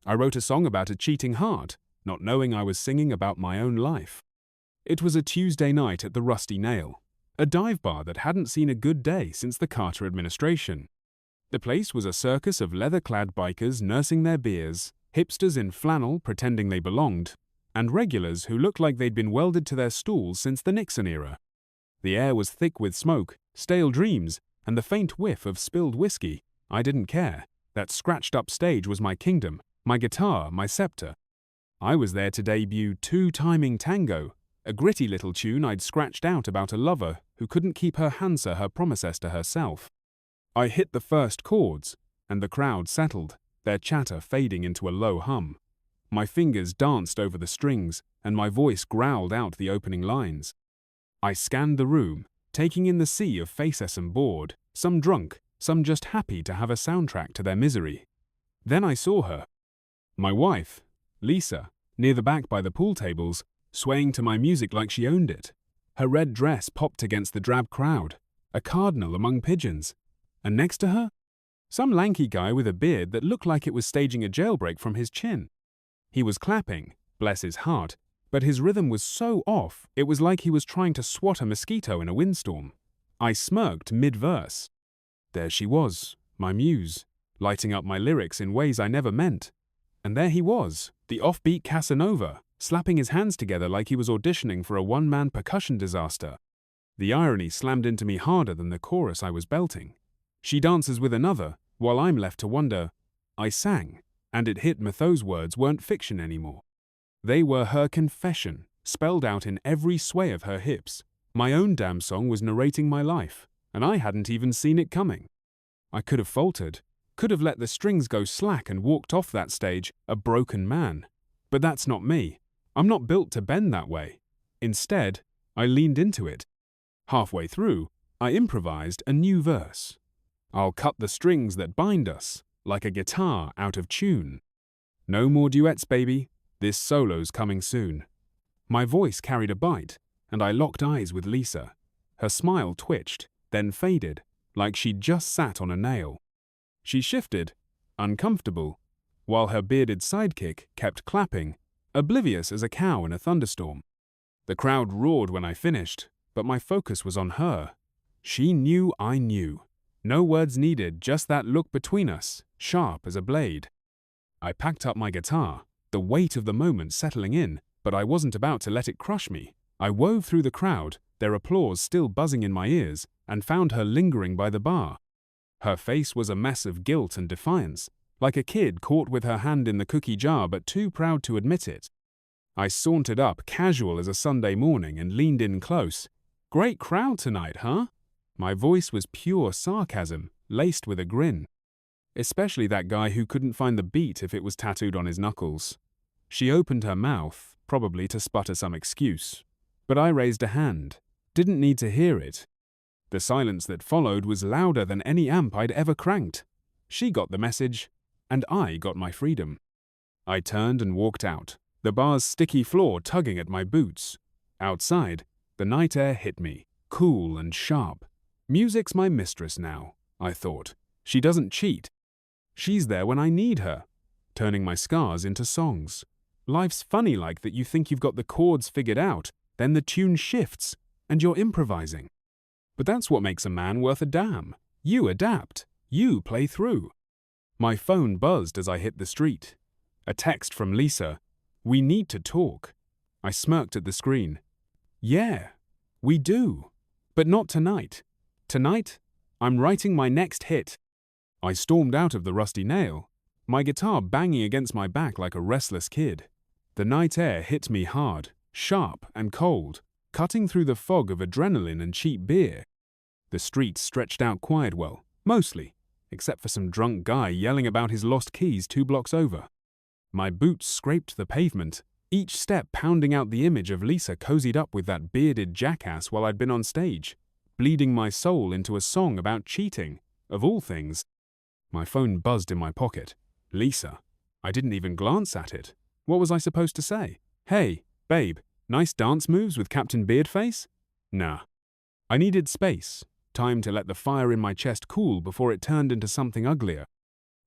I wrote a song about a cheating heart, not knowing I was singing about my own life. It was a Tuesday night at the Rusty Nail, a dive bar that hadn't seen a good day since the Carter administration. The place was a circus of leather-clad bikers nursing their beers, hipsters in flannel pretending they belonged, and regulars who looked like they'd been welded to their stools since the Nixon era. The air was thick with smoke, stale dreams, and the faint whiff of spilled whiskey. I didn't care. That scratched-up stage was my kingdom, my guitar, my scepter. I was there to debut Two-Timing Tango, a gritty little tune I'd scratched out about a lover who couldn't keep her answer her promises to herself. I hit the first chords, and the crowd settled, their chatter fading into a low hum. My fingers danced over the strings, and my voice growled out the opening lines. I scanned the room, taking in the sea of faces and bored, some drunk, some just happy to have a soundtrack to their misery. Then I saw her. My wife, Lisa, near the back by the pool tables, swaying to my music like she owned it. Her red dress popped against the drab crowd, a cardinal among pigeons. And next to her, some lanky guy with a beard that looked like it was staging a jailbreak from his chin. He was clapping, bless his heart, but his rhythm was so off, it was like he was trying to swat a mosquito in a windstorm. I smirked mid-verse. There she was, my muse, lighting up my lyrics in ways I never meant. And there he was, the offbeat Casanova, slapping his hands together like he was auditioning for a one-man percussion disaster. The irony slammed into me harder than the chorus I was belting. She dances with another, while I'm left to wonder. I sang, and it hit me those words weren't fiction anymore. They were her confession, spelled out in every sway of her hips. My own damn song was narrating my life, and I hadn't even seen it coming. I could have faltered, could have let the strings go slack and walked off that stage a broken man. But that's not me. I'm not built to bend that way. Instead, I leaned into it. Halfway through, I improvised a new verse. I'll cut the strings that bind us, like a guitar out of tune. No more duets, baby. This solo's coming soon. My voice carried a bite, and I locked eyes with Lisa. Her smile twitched, then faded, like she'd just sat on a nail. She shifted, uncomfortable, while her bearded sidekick kept clapping, oblivious as a cow in a thunderstorm. The crowd roared when I finished, but my focus was on her. She knew I knew. No words needed, just that look between us, sharp as a blade. I packed up my guitar, the weight of the moment settling in, but I wasn't about to let it crush me. I wove through the crowd, their applause still buzzing in my ears, and found her lingering by the bar. Her face was a mess of guilt and defiance, like a kid caught with her hand in the cookie jar but too proud to admit it. I sauntered up, casual as a Sunday morning, and leaned in close. "Great crowd tonight, huh?" My voice was pure sarcasm, laced with a grin. Especially that guy who couldn't find the beat if it was tattooed on his knuckles. She opened her mouth, probably to sputter some excuse. But I raised a hand. Didn't need to hear it. The silence that followed was louder than any amp I'd ever cranked. She got the message, and I got my freedom. I turned and walked out, the bar's sticky floor tugging at my boots. Outside, the night air hit me, cool and sharp. Music's my mistress now, I thought. She doesn't cheat. She's there when I need her, turning my scars into songs. Life's funny like that. You think you've got the chords figured out, then the tune shifts, and you're improvising. But that's what makes a man worth a damn. You adapt. You play through. My phone buzzed as I hit the street. A text from Lisa. "We need to talk." I smirked at the screen. "Yeah, we do. But not tonight. Tonight, I'm writing my next hit." I stormed out of the Rusty Nail, my guitar banging against my back like a restless kid. The night air hit me hard, sharp and cold, cutting through the fog of adrenaline and cheap beer. The streets stretched out quiet well, mostly, except for some drunk guy yelling about his lost keys 2 blocks over. My boots scraped the pavement, each step pounding out the image of Lisa cozied up with that bearded jackass while I'd been on stage, bleeding my soul into a song about cheating, of all things. My phone buzzed in my pocket. Lisa. I didn't even glance at it. What was I supposed to say? "Hey, babe, nice dance moves with Captain Beardface?" Nah. I needed space, time to let the fire in my chest cool before it turned into something uglier.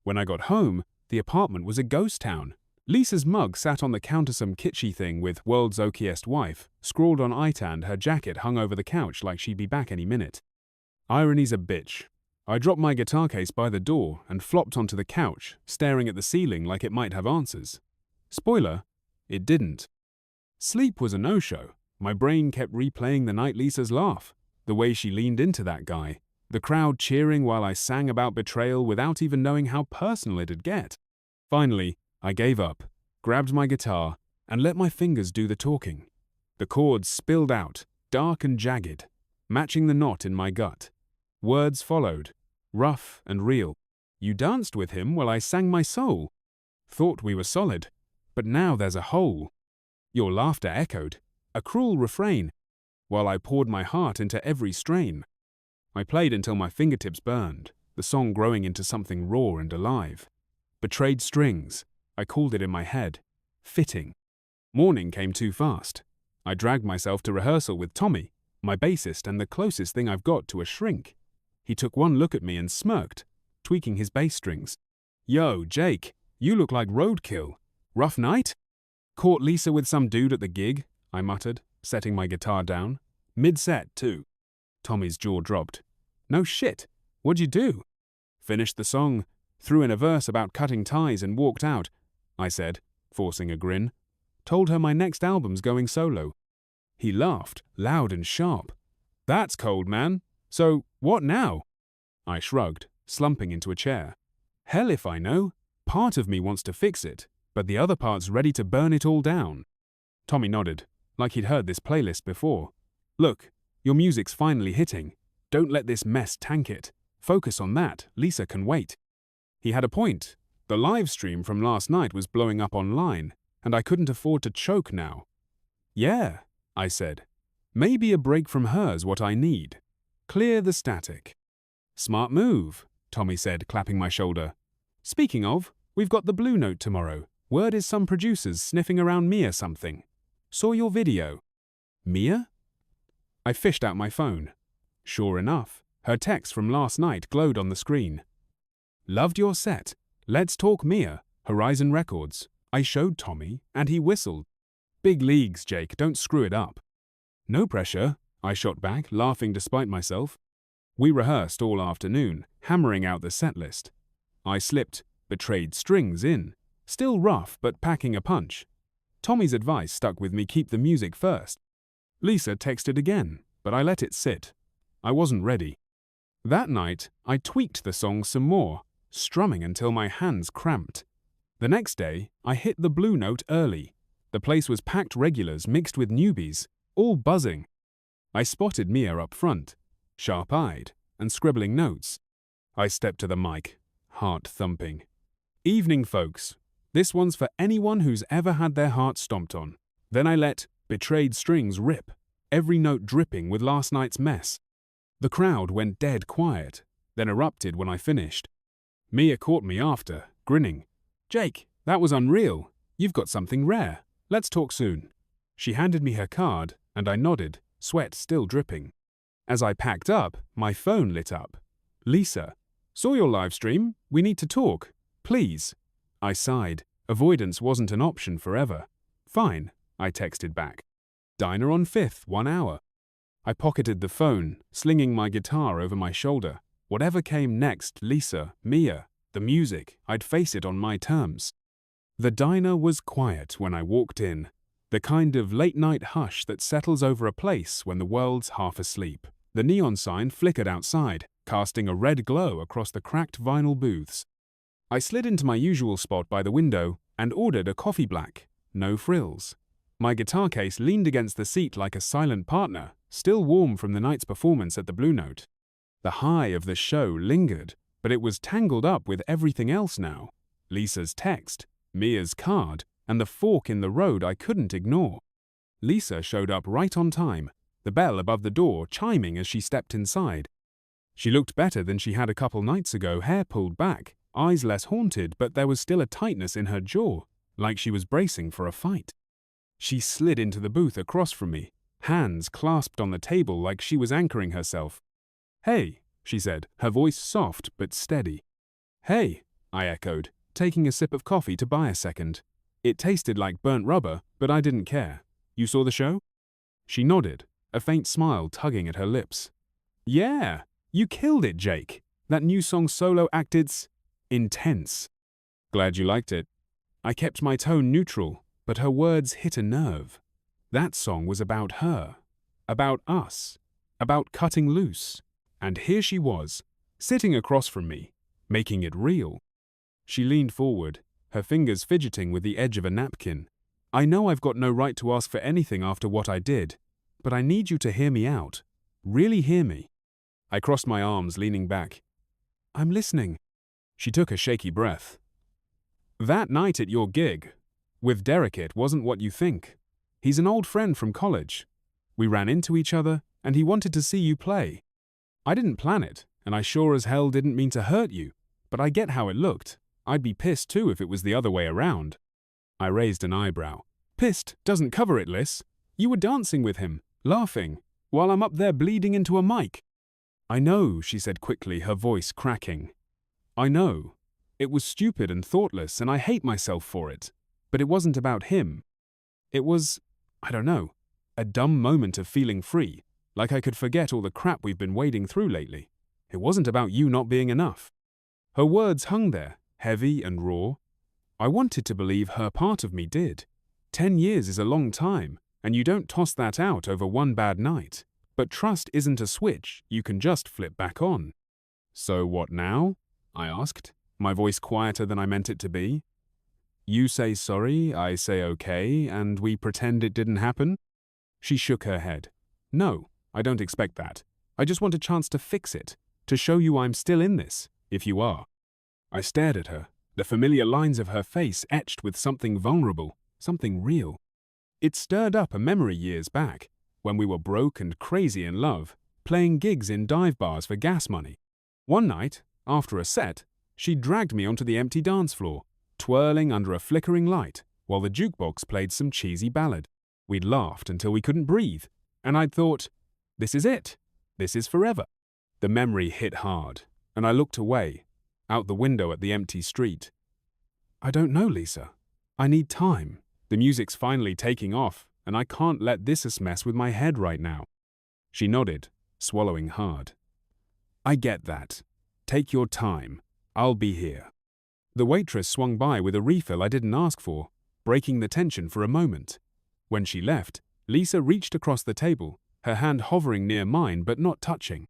When I got home, The apartment was a ghost town. Lisa's mug sat on the counter, some kitschy thing with "World's Oakiest Wife" scrawled on it, and her jacket hung over the couch like she'd be back any minute. Irony's a bitch. I dropped my guitar case by the door and flopped onto the couch, staring at the ceiling like it might have answers. Spoiler, it didn't. Sleep was a no-show. My brain kept replaying the night Lisa's laugh, the way she leaned into that guy, the crowd cheering while I sang about betrayal without even knowing how personal it'd get. Finally, I gave up, grabbed my guitar, and let my fingers do the talking. The chords spilled out, dark and jagged, matching the knot in my gut. Words followed, rough and real. You danced with him while I sang my soul. Thought we were solid, but now there's a hole. Your laughter echoed, a cruel refrain, while I poured my heart into every strain. I played until my fingertips burned, the song growing into something raw and alive. Betrayed strings, I called it in my head. Fitting. Morning came too fast. I dragged myself to rehearsal with Tommy, my bassist and the closest thing I've got to a shrink. He took one look at me and smirked, tweaking his bass strings. "Yo, Jake, you look like roadkill. Rough night?" "Caught Lisa with some dude at the gig," I muttered, setting my guitar down. "Mid-set, too." Tommy's jaw dropped. "No shit. What'd you do?" "Finished the song, threw in a verse about cutting ties and walked out," I said, forcing a grin. "Told her my next album's going solo." He laughed, loud and sharp. "That's cold, man. So, what now?" I shrugged, slumping into a chair. "Hell if I know. Part of me wants to fix it, but the other part's ready to burn it all down." Tommy nodded, like he'd heard this playlist before. "Look, your music's finally hitting. Don't let this mess tank it. Focus on that. Lisa can wait." He had a point. The live stream from last night was blowing up online, and I couldn't afford to choke now. "Yeah," I said. "Maybe a break from her's what I need. Clear the static." "Smart move," Tommy said, clapping my shoulder. "Speaking of, we've got the Blue Note tomorrow. Word is some producers sniffing around Mia something. Saw your video." "Mia?" I fished out my phone. Sure enough, her text from last night glowed on the screen. "Loved your set. Let's talk Mia, Horizon Records." I showed Tommy, and he whistled. "Big leagues, Jake, don't screw it up." "No pressure," I shot back, laughing despite myself. We rehearsed all afternoon, hammering out the set list. I slipped Betrayed Strings in, still rough but packing a punch. Tommy's advice stuck with me: keep the music first. Lisa texted again, but I let it sit. I wasn't ready. That night, I tweaked the song some more, strumming until my hands cramped. The next day, I hit the Blue Note early. The place was packed regulars mixed with newbies, all buzzing. I spotted Mia up front, sharp-eyed and scribbling notes. I stepped to the mic, heart thumping. "Evening, folks. This one's for anyone who's ever had their heart stomped on." Then I let Betrayed Strings rip, every note dripping with last night's mess. The crowd went dead quiet, then erupted when I finished. Mia caught me after, grinning. "Jake, that was unreal. You've got something rare. Let's talk soon." She handed me her card, and I nodded, sweat still dripping. As I packed up, my phone lit up. "Lisa, saw your live stream. We need to talk. Please." I sighed. Avoidance wasn't an option forever. "Fine," I texted back. "Diner on 5th, 1 hour." I pocketed the phone, slinging my guitar over my shoulder. Whatever came next, Lisa, Mia, the music, I'd face it on my terms. The diner was quiet when I walked in, the kind of late-night hush that settles over a place when the world's half asleep. The neon sign flickered outside, casting a red glow across the cracked vinyl booths. I slid into my usual spot by the window and ordered a coffee black, no frills. My guitar case leaned against the seat like a silent partner, still warm from the night's performance at the Blue Note. The high of the show lingered, but it was tangled up with everything else now. Lisa's text, Mia's card, and the fork in the road I couldn't ignore. Lisa showed up right on time, the bell above the door chiming as she stepped inside. She looked better than she had a couple nights ago, hair pulled back, eyes less haunted, but there was still a tightness in her jaw, like she was bracing for a fight. She slid into the booth across from me, hands clasped on the table like she was anchoring herself. "Hey," she said, her voice soft but steady. "Hey," I echoed, taking a sip of coffee to buy a second. It tasted like burnt rubber, but I didn't care. You saw the show? She nodded, a faint smile tugging at her lips. Yeah, you killed it, Jake. That new song solo act's intense. Glad you liked it. I kept my tone neutral, but her words hit a nerve. That song was about her, about us, about cutting loose. And here she was, sitting across from me, making it real. She leaned forward, her fingers fidgeting with the edge of a napkin. I know I've got no right to ask for anything after what I did, but I need you to hear me out. Really hear me. I crossed my arms, leaning back. I'm listening. She took a shaky breath. That night at your gig, with Derek, it wasn't what you think. He's an old friend from college. We ran into each other, and he wanted to see you play. I didn't plan it, and I sure as hell didn't mean to hurt you, but I get how it looked. I'd be pissed too if it was the other way around. I raised an eyebrow. Pissed doesn't cover it, Liz. You were dancing with him, laughing, while I'm up there bleeding into a mic. I know, she said quickly, her voice cracking. I know. It was stupid and thoughtless, and I hate myself for it. But it wasn't about him. It was, I don't know, a dumb moment of feeling free, like I could forget all the crap we've been wading through lately. It wasn't about you not being enough. Her words hung there, heavy and raw. I wanted to believe her part of me did. 10 years is a long time, and you don't toss that out over one bad night. But trust isn't a switch you can just flip back on. So what now? I asked, my voice quieter than I meant it to be. You say sorry, I say okay, and we pretend it didn't happen? She shook her head. No, I don't expect that. I just want a chance to fix it, to show you I'm still in this, if you are. I stared at her, the familiar lines of her face etched with something vulnerable, something real. It stirred up a memory years back, when we were broke and crazy in love, playing gigs in dive bars for gas money. One night, after a set, she dragged me onto the empty dance floor, twirling under a flickering light, while the jukebox played some cheesy ballad. We'd laughed until we couldn't breathe, and I'd thought, this is it. This is forever. The memory hit hard, and I looked away, out the window at the empty street. I don't know, Lisa. I need time. The music's finally taking off, and I can't let this mess with my head right now. She nodded, swallowing hard. I get that. Take your time. I'll be here. The waitress swung by with a refill I didn't ask for, breaking the tension for a moment. When she left, Lisa reached across the table, her hand hovering near mine but not touching.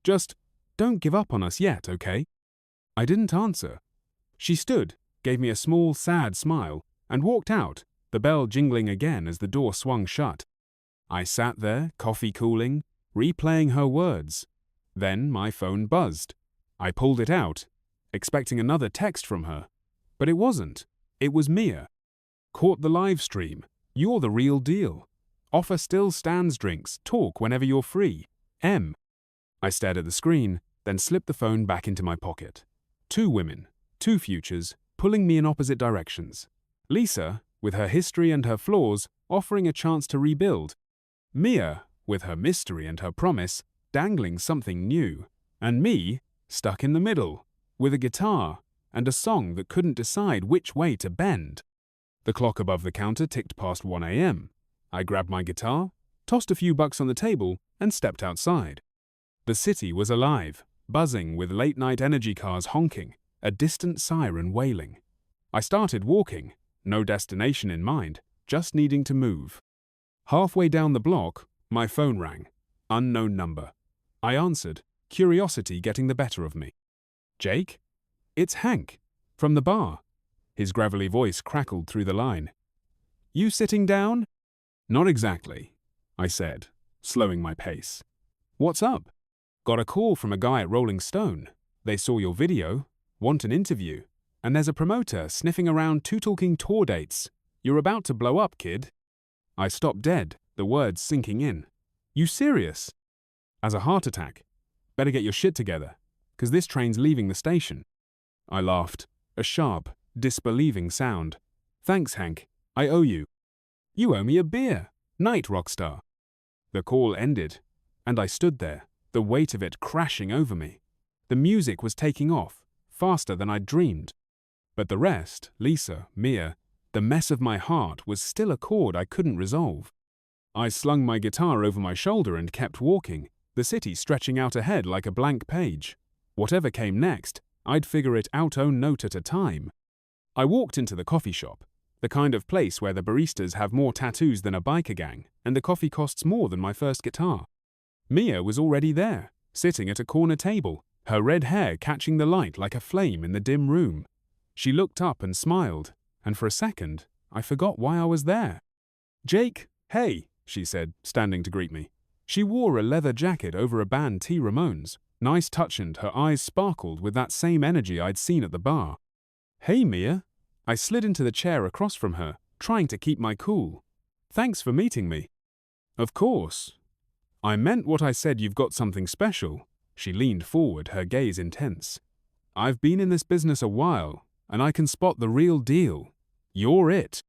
Just don't give up on us yet, okay? I didn't answer. She stood, gave me a small, sad smile, and walked out, the bell jingling again as the door swung shut. I sat there, coffee cooling, replaying her words. Then my phone buzzed. I pulled it out, expecting another text from her. But it wasn't. It was Mia. Caught the live stream. You're the real deal. Offer still stands drinks. Talk whenever you're free. M. I stared at the screen, then slipped the phone back into my pocket. 2 women, 2 futures, pulling me in opposite directions. Lisa, with her history and her flaws, offering a chance to rebuild. Mia, with her mystery and her promise, dangling something new. And me, stuck in the middle, with a guitar and a song that couldn't decide which way to bend. The clock above the counter ticked past 1 a.m. I grabbed my guitar, tossed a few bucks on the table, and stepped outside. The city was alive, buzzing with late-night energy cars honking, a distant siren wailing. I started walking, no destination in mind, just needing to move. Halfway down the block, my phone rang. Unknown number. I answered, curiosity getting the better of me. Jake? It's Hank, from the bar. His gravelly voice crackled through the line. You sitting down? Not exactly, I said, slowing my pace. What's up? Got a call from a guy at Rolling Stone. They saw your video, want an interview, and there's a promoter sniffing around 2 talking tour dates. You're about to blow up, kid. I stopped dead, the words sinking in. You serious? As a heart attack. Better get your shit together, 'cause this train's leaving the station. I laughed, a sharp, disbelieving sound. Thanks, Hank. I owe you. You owe me a beer. Night, rockstar. The call ended, and I stood there, the weight of it crashing over me. The music was taking off, faster than I'd dreamed. But the rest, Lisa, Mia, the mess of my heart was still a chord I couldn't resolve. I slung my guitar over my shoulder and kept walking, the city stretching out ahead like a blank page. Whatever came next, I'd figure it out own note at a time. I walked into the coffee shop, the kind of place where the baristas have more tattoos than a biker gang, and the coffee costs more than my first guitar. Mia was already there, sitting at a corner table, her red hair catching the light like a flame in the dim room. She looked up and smiled, and for a second, I forgot why I was there. "Jake, hey," she said, standing to greet me. She wore a leather jacket over a band T. Ramones. Nice touch, and her eyes sparkled with that same energy I'd seen at the bar. "Hey, Mia." I slid into the chair across from her, trying to keep my cool. "Thanks for meeting me." "Of course. I meant what I said, you've got something special." She leaned forward, her gaze intense. "I've been in this business a while, and I can spot the real deal. You're it."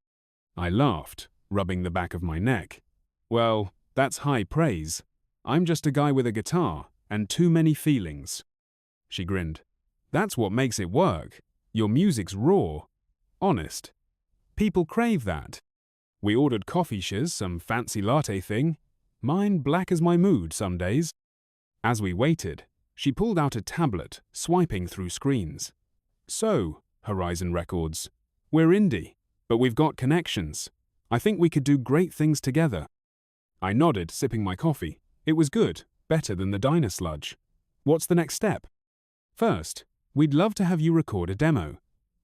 I laughed, rubbing the back of my neck. "Well, that's high praise. I'm just a guy with a guitar and too many feelings." She grinned. "That's what makes it work. Your music's raw, honest. People crave that." We ordered coffee shiz, some fancy latte thing. Mine black as my mood some days. As we waited, she pulled out a tablet, swiping through screens. "So, Horizon Records. We're indie, but we've got connections. I think we could do great things together." I nodded, sipping my coffee. It was good, better than the diner sludge. "What's the next step?" "First, we'd love to have you record a demo.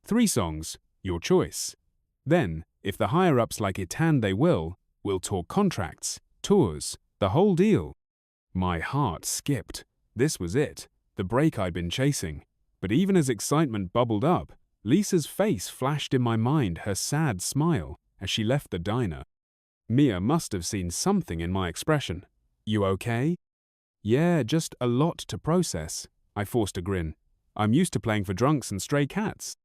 3 songs, your choice. Then, if the higher-ups like it and they will, we'll talk contracts, tours, the whole deal." My heart skipped. This was it, the break I'd been chasing. But even as excitement bubbled up, Lisa's face flashed in my mind, her sad smile, as she left the diner. Mia must have seen something in my expression. "You okay?" "Yeah, just a lot to process." I forced a grin. "I'm used to playing for drunks and stray cats."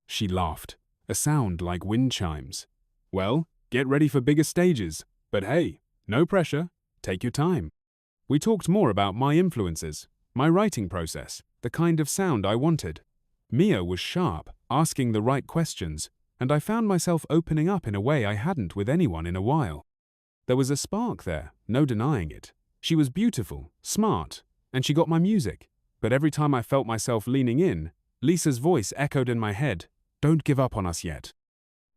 She laughed, a sound like wind chimes. "Well, get ready for bigger stages. But hey, no pressure. Take your time." We talked more about my influences, my writing process, the kind of sound I wanted. Mia was sharp, asking the right questions, and I found myself opening up in a way I hadn't with anyone in a while. There was a spark there, no denying it. She was beautiful, smart, and she got my music. But every time I felt myself leaning in, Lisa's voice echoed in my head, "Don't give up on us yet."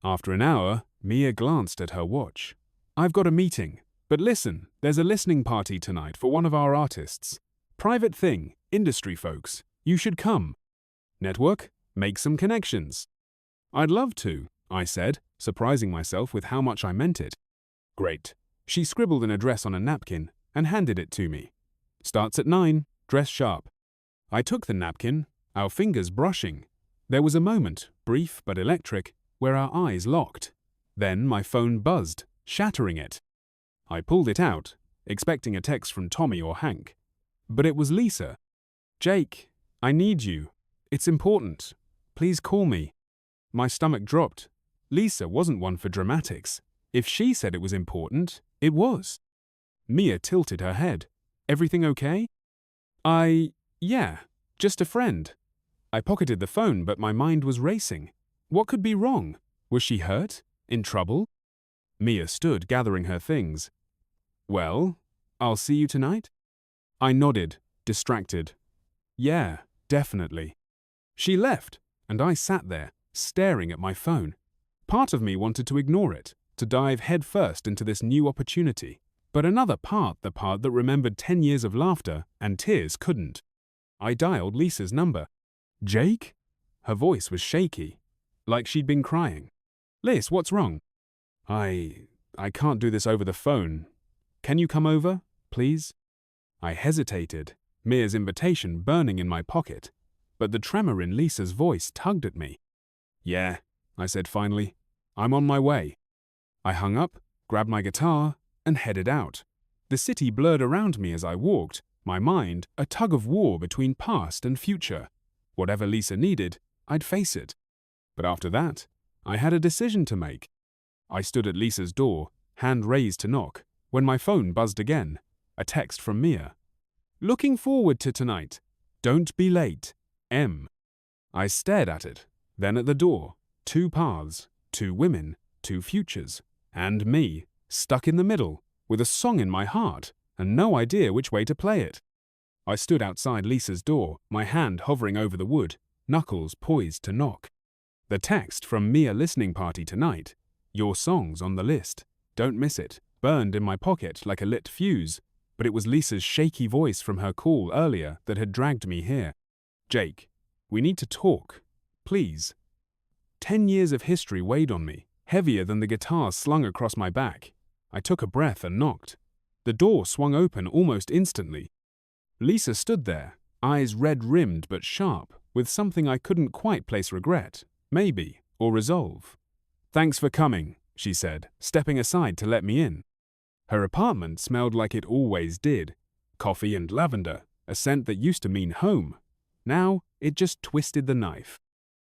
After an hour, Mia glanced at her watch. "I've got a meeting, but listen, there's a listening party tonight for one of our artists. Private thing, industry folks. You should come. Network, make some connections." "I'd love to," I said, surprising myself with how much I meant it. "Great." She scribbled an address on a napkin and handed it to me. "Starts at 9, dress sharp." I took the napkin, our fingers brushing. There was a moment, brief but electric, where our eyes locked. Then my phone buzzed, shattering it. I pulled it out, expecting a text from Tommy or Hank. But it was Lisa. "Jake, I need you. It's important. Please call me." My stomach dropped. Lisa wasn't one for dramatics. If she said it was important, it was. Mia tilted her head. "Everything okay?" Yeah, just a friend." I pocketed the phone, but my mind was racing. What could be wrong? Was she hurt? In trouble? Mia stood, gathering her things. "Well, I'll see you tonight?" I nodded, distracted. "Yeah, definitely." She left, and I sat there, staring at my phone. Part of me wanted to ignore it, to dive headfirst into this new opportunity. But another part, the part that remembered 10 years of laughter and tears, couldn't. I dialed Lisa's number. "Jake?" Her voice was shaky, like she'd been crying. "Liz, what's wrong?" I can't do this over the phone. Can you come over, please?" I hesitated, Mia's invitation burning in my pocket, but the tremor in Lisa's voice tugged at me. "Yeah," I said finally. "I'm on my way." I hung up, grabbed my guitar, and headed out. The city blurred around me as I walked, my mind a tug-of-war between past and future. Whatever Lisa needed, I'd face it. But after that, I had a decision to make. I stood at Lisa's door, hand raised to knock, when my phone buzzed again, a text from Mia. "Looking forward to tonight. Don't be late. M." I stared at it, Then at the door, two paths, two women, two futures, and me, stuck in the middle, with a song in my heart and no idea which way to play it. I stood outside Lisa's door, my hand hovering over the wood, knuckles poised to knock. The text from Mia listening party tonight, "Your song's on the list, don't miss it," burned in my pocket like a lit fuse, but it was Lisa's shaky voice from her call earlier that had dragged me here. "Jake, we need to talk, please." 10 years of history weighed on me, heavier than the guitar slung across my back. I took a breath and knocked. The door swung open almost instantly. Lisa stood there, eyes red-rimmed but sharp, with something I couldn't quite place regret, maybe, or resolve. "Thanks for coming," she said, stepping aside to let me in. Her apartment smelled like it always did. Coffee and lavender, a scent that used to mean home. Now, it just twisted the knife.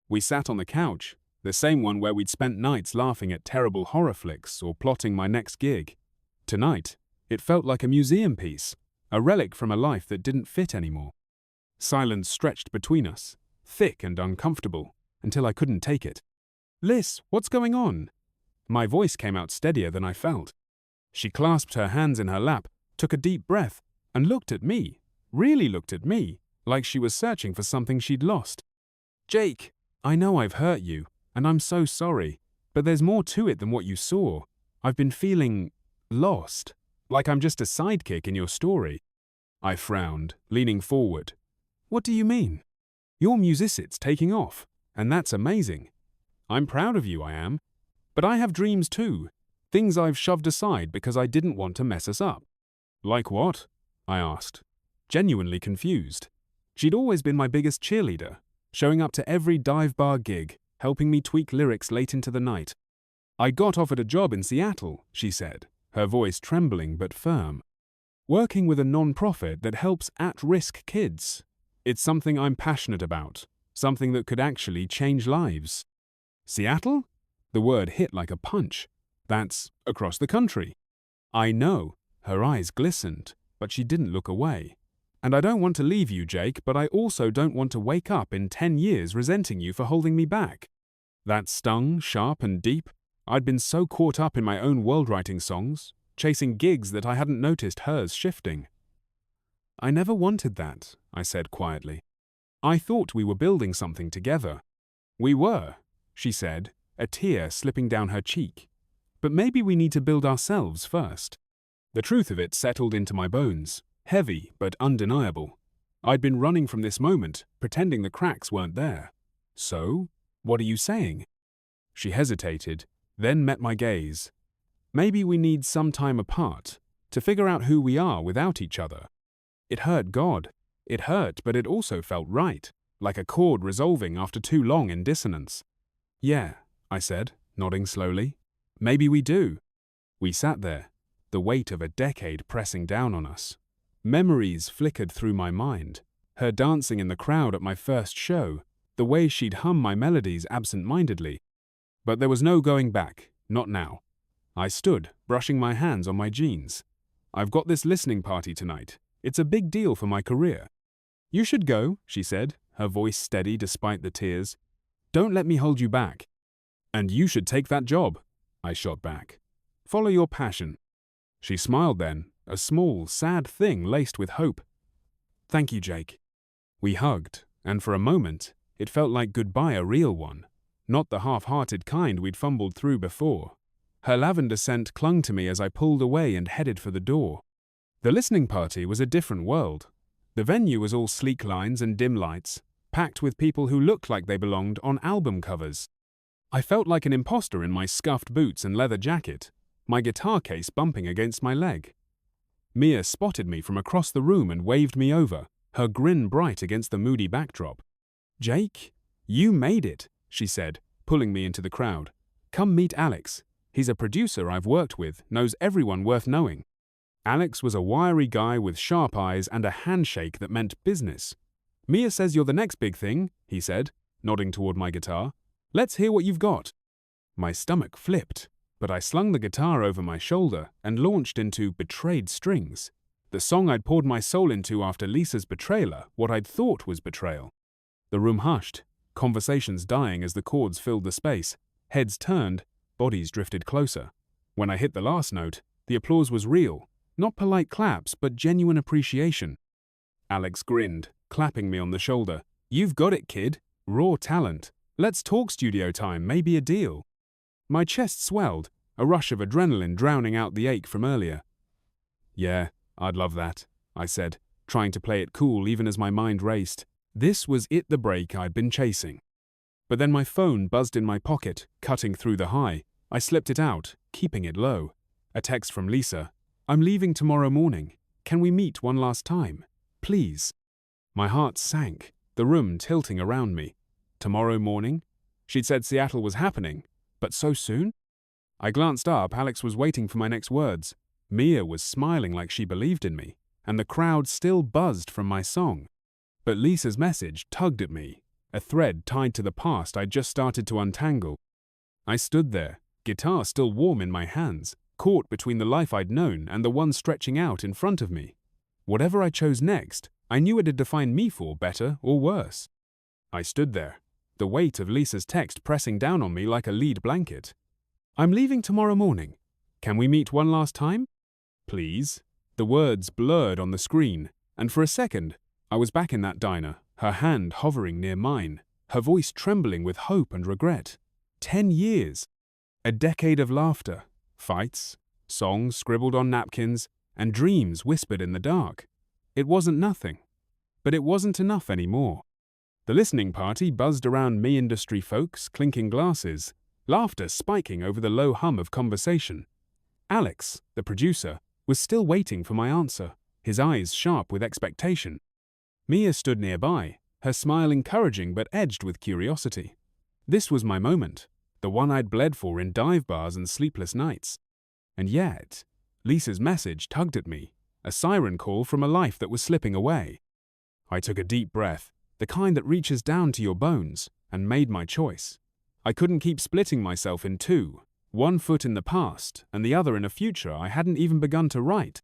We sat on the couch, the same one where we'd spent nights laughing at terrible horror flicks or plotting my next gig. Tonight, it felt like a museum piece, a relic from a life that didn't fit anymore. Silence stretched between us, thick and uncomfortable, until I couldn't take it. "Liz, what's going on?" My voice came out steadier than I felt. She clasped her hands in her lap, took a deep breath, and looked at me, really looked at me, like she was searching for something she'd lost. "Jake, I know I've hurt you, and I'm so sorry, but there's more to it than what you saw. I've been feeling lost, like I'm just a sidekick in your story." I frowned, leaning forward. "What do you mean? Your music's taking off, and that's amazing. I'm proud of you, I am. But I have dreams too, things I've shoved aside because I didn't want to mess us up." "Like what?" I asked, genuinely confused. She'd always been my biggest cheerleader, showing up to every dive bar gig, helping me tweak lyrics late into the night. "I got offered a job in Seattle," she said, her voice trembling but firm. "Working with a non-profit that helps at-risk kids. It's something I'm passionate about, something that could actually change lives." "Seattle?" The word hit like a punch. "That's across the country." "I know." Her eyes glistened, but she didn't look away. "And I don't want to leave you, Jake, but I also don't want to wake up in 10 years resenting you for holding me back." That stung, sharp and deep. I'd been so caught up in my own world-writing songs, chasing gigs that I hadn't noticed hers shifting. "I never wanted that," I said quietly. "I thought we were building something together." "We were," she said, a tear slipping down her cheek. "But maybe we need to build ourselves first." The truth of it settled into my bones, heavy but undeniable. I'd been running from this moment, pretending the cracks weren't there. "So, what are you saying?" She hesitated, then met my gaze. "Maybe we need some time apart, to figure out who we are without each other." It hurt God. It hurt, but it also felt right, like a chord resolving after too long in dissonance. "Yeah," I said, nodding slowly. "Maybe we do." We sat there, the weight of a decade pressing down on us. Memories flickered through my mind. Her dancing in the crowd at my first show, the way she'd hum my melodies absent-mindedly. But there was no going back, not now. I stood, brushing my hands on my jeans. "I've got this listening party tonight. It's a big deal for my career." "You should go," she said, her voice steady despite the tears. "Don't let me hold you back." "And you should take that job," I shot back. "Follow your passion." She smiled then, a small, sad thing laced with hope. "Thank you, Jake." We hugged, and for a moment, it felt like goodbye, a real one, not the half-hearted kind we'd fumbled through before. Her lavender scent clung to me as I pulled away and headed for the door. The listening party was a different world. The venue was all sleek lines and dim lights, packed with people who looked like they belonged on album covers. I felt like an imposter in my scuffed boots and leather jacket, my guitar case bumping against my leg. Mia spotted me from across the room and waved me over, her grin bright against the moody backdrop. "Jake, you made it," she said, pulling me into the crowd. "Come meet Alex. He's a producer I've worked with, knows everyone worth knowing." Alex was a wiry guy with sharp eyes and a handshake that meant business. "Mia says you're the next big thing," he said, nodding toward my guitar. "Let's hear what you've got." My stomach flipped, but I slung the guitar over my shoulder and launched into Betrayed Strings, the song I'd poured my soul into after Lisa's Betrayal, what I'd thought was betrayal. The room hushed, conversations dying as the chords filled the space. Heads turned, bodies drifted closer. When I hit the last note, the applause was real, not polite claps, but genuine appreciation. Alex grinned, clapping me on the shoulder. "You've got it, kid. Raw talent. Let's talk studio time, maybe a deal." My chest swelled, a rush of adrenaline drowning out the ache from earlier. "Yeah, I'd love that," I said, trying to play it cool even as my mind raced. This was the break I'd been chasing. But then my phone buzzed in my pocket, cutting through the high. I slipped it out, keeping it low. A text from Lisa. "I'm leaving tomorrow morning. Can we meet one last time? Please." My heart sank, the room tilting around me. Tomorrow morning? She'd said Seattle was happening, but so soon? I glanced up. Alex was waiting for my next words. Mia was smiling like she believed in me, and the crowd still buzzed from my song. But Lisa's message tugged at me, a thread tied to the past I'd just started to untangle. I stood there, guitar still warm in my hands, caught between the life I'd known and the one stretching out in front of me. Whatever I chose next, I knew it'd define me for better or worse. I stood there, the weight of Lisa's text pressing down on me like a lead blanket. "I'm leaving tomorrow morning. Can we meet one last time? Please." The words blurred on the screen, and for a second, I was back in that diner, her hand hovering near mine, her voice trembling with hope and regret. 10 years. A decade of laughter, fights, songs scribbled on napkins, and dreams whispered in the dark. It wasn't nothing, but it wasn't enough anymore. The listening party buzzed around me, industry folks, clinking glasses, laughter spiking over the low hum of conversation. Alex, the producer, was still waiting for my answer, his eyes sharp with expectation. Mia stood nearby, her smile encouraging but edged with curiosity. This was my moment, the one I'd bled for in dive bars and sleepless nights. And yet, Lisa's message tugged at me, a siren call from a life that was slipping away. I took a deep breath, the kind that reaches down to your bones, and made my choice. I couldn't keep splitting myself in two, one foot in the past and the other in a future I hadn't even begun to write.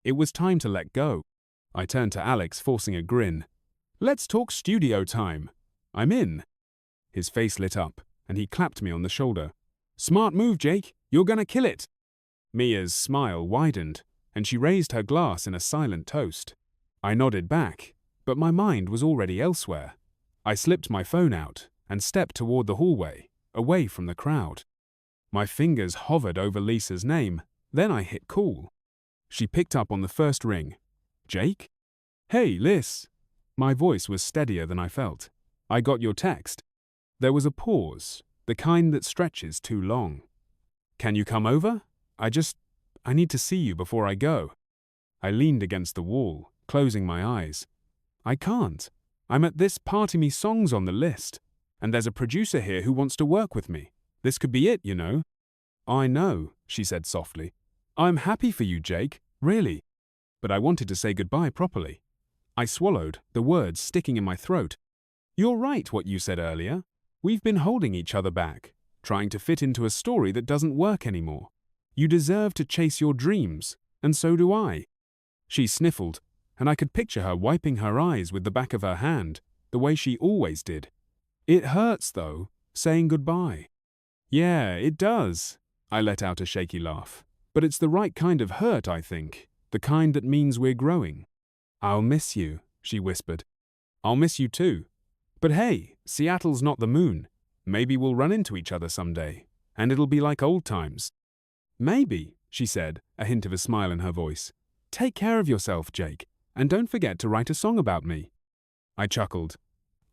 It was time to let go. I turned to Alex, forcing a grin. "Let's talk studio time. I'm in." His face lit up, and he clapped me on the shoulder. "Smart move, Jake. You're gonna kill it." Mia's smile widened, and she raised her glass in a silent toast. I nodded back, but my mind was already elsewhere. I slipped my phone out and stepped toward the hallway, away from the crowd. My fingers hovered over Lisa's name, then I hit call. She picked up on the first ring. "Jake?" "Hey, Liz." My voice was steadier than I felt. "I got your text." There was a pause, the kind that stretches too long. "Can you come over? I need to see you before I go." I leaned against the wall, closing my eyes. "I can't. I'm at this Party Me songs on the list, and there's a producer here who wants to work with me. This could be it, you know." "I know," she said softly. "I'm happy for you, Jake, really." But I wanted to say goodbye properly. I swallowed, the words sticking in my throat. "You're right what you said earlier. We've been holding each other back, trying to fit into a story that doesn't work anymore. You deserve to chase your dreams, and so do I." She sniffled, and I could picture her wiping her eyes with the back of her hand, the way she always did. "It hurts, though, saying goodbye." "Yeah, it does." I let out a shaky laugh. "But it's the right kind of hurt, I think, the kind that means we're growing." "I'll miss you," she whispered. "I'll miss you too. But hey, Seattle's not the moon. Maybe we'll run into each other someday, and it'll be like old times." "Maybe," she said, a hint of a smile in her voice. "Take care of yourself, Jake, and don't forget to write a song about me." I chuckled.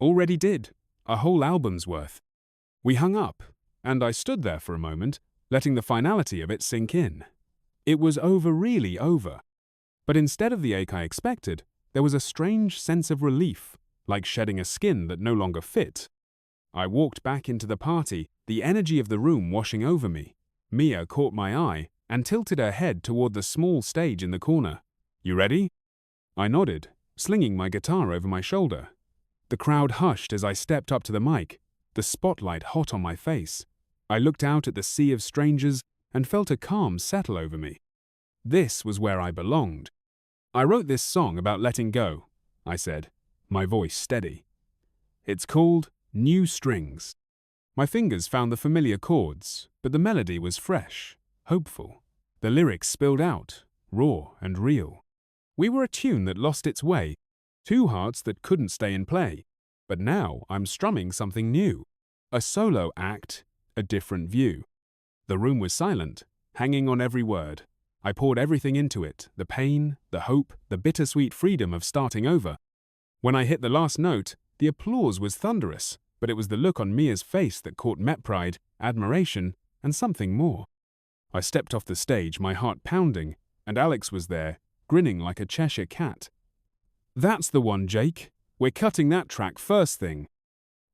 "Already did. A whole album's worth." We hung up, and I stood there for a moment, letting the finality of it sink in. It was over, really over. But instead of the ache I expected, there was a strange sense of relief, like shedding a skin that no longer fit. I walked back into the party, the energy of the room washing over me. Mia caught my eye and tilted her head toward the small stage in the corner. "You ready?" I nodded, slinging my guitar over my shoulder. The crowd hushed as I stepped up to the mic, the spotlight hot on my face. I looked out at the sea of strangers and felt a calm settle over me. This was where I belonged. "I wrote this song about letting go," I said, my voice steady. "It's called New strings. My fingers found the familiar chords, but the melody was fresh, hopeful. The lyrics spilled out, raw and real. We were a tune that lost its way, two hearts that couldn't stay in play. But now I'm strumming something new. A solo act, a different view. The room was silent, hanging on every word. I poured everything into it, the pain, the hope, the bittersweet freedom of starting over. When I hit the last note, the applause was thunderous, but it was the look on Mia's face that caught met pride, admiration, and something more. I stepped off the stage, my heart pounding, and Alex was there, grinning like a Cheshire cat. "That's the one, Jake. We're cutting that track first thing."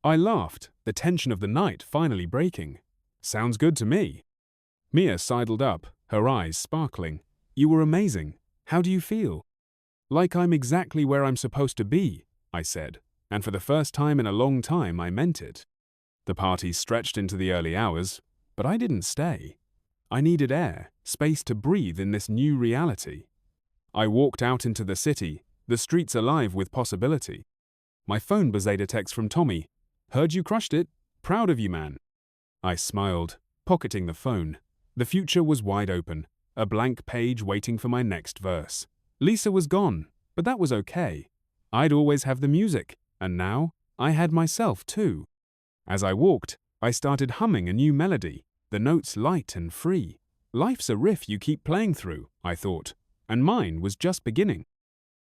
I laughed, the tension of the night finally breaking. "Sounds good to me." Mia sidled up, her eyes sparkling. "You were amazing. How do you feel?" "Like I'm exactly where I'm supposed to be," I said, and for the first time in a long time I meant it. The party stretched into the early hours, but I didn't stay. I needed air, space to breathe in this new reality. I walked out into the city, the streets alive with possibility. My phone buzzed a text from Tommy. "Heard you crushed it. Proud of you, man." I smiled, pocketing the phone. The future was wide open, a blank page waiting for my next verse. Lisa was gone, but that was okay. I'd always have the music, and now I had myself too. As I walked, I started humming a new melody, the notes light and free. Life's a riff you keep playing through, I thought, and mine was just beginning.